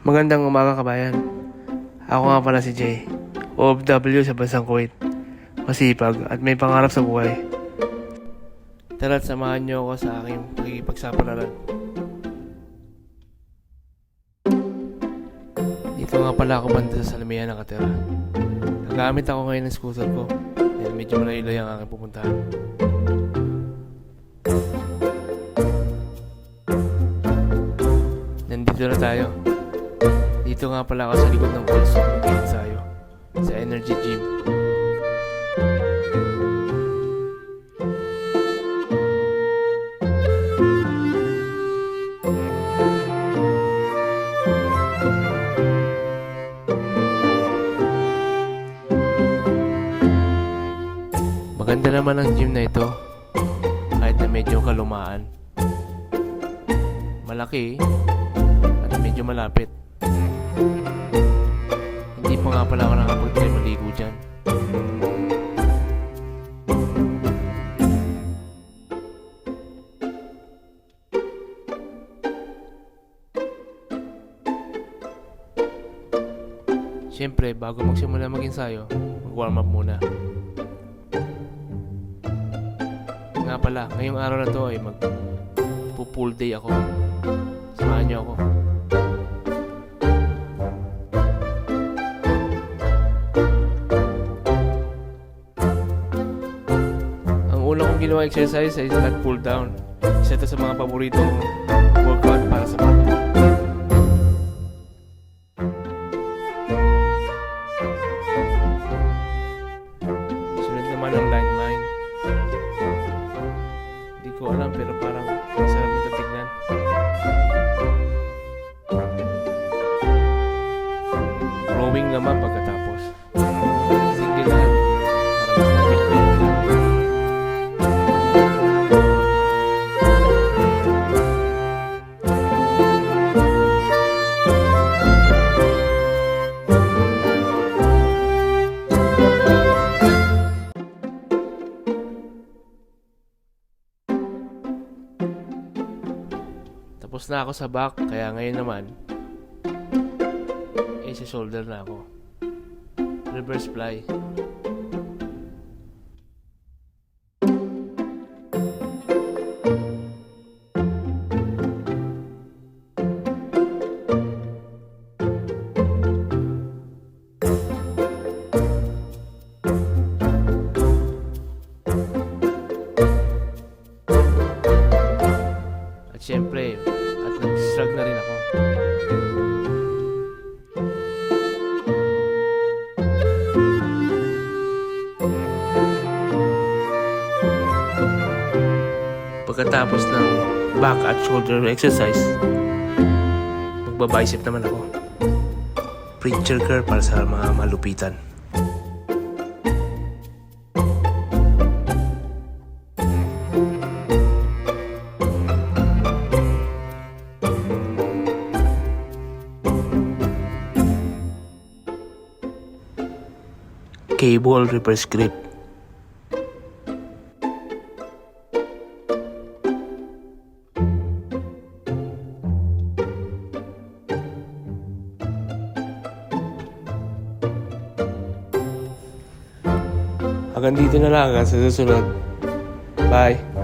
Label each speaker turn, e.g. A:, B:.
A: Magandang umaga kabayan. Ako nga pala si Jay, OFW sa bansang Kuwait. Masipag at may pangarap sa buhay. Tara't samahan niyo ako sa aking pakikipagsapalaran. Dito nga pala ako banda sa Salmian nakatira. Nagamit ako ngayon ng scooter ko dahil medyo malayo ang aking pupuntahan. Nandito na tayo. Dito nga pala ako sa likod ng pulso ng ensayo sa Energy Gym. Maganda naman ang gym na ito kahit na medyo kalumaan. Malaki at medyo malapit. Hindi pa nga pala ako nakapag-try maligo dyan. Siyempre, bago magsimula mag-ensayo, mag-warm up muna. Nga pala, ngayong araw na to ay mag-pool day ako. Samahan niyo ako. Ang una kong ginawa exercise ay lat pull down. Isa ito sa mga paboritong workout para sa back. Sunod naman ang landmine. Hindi ko alam pero parang masarap nito tignan. Rowing naman pagkatapos. Single hand para mas nagigil. Tapos na ako sa back, kaya ngayon naman sa shoulder na ako. Reverse fly. At syempre, nag-shrug na rin ako. Pagkatapos ng back at shoulder exercise, magba-bicep naman ako. Preacher curl para sa mga malupitan. Cable reverse grip. Hanggang dito na lang sa susunod. Bye!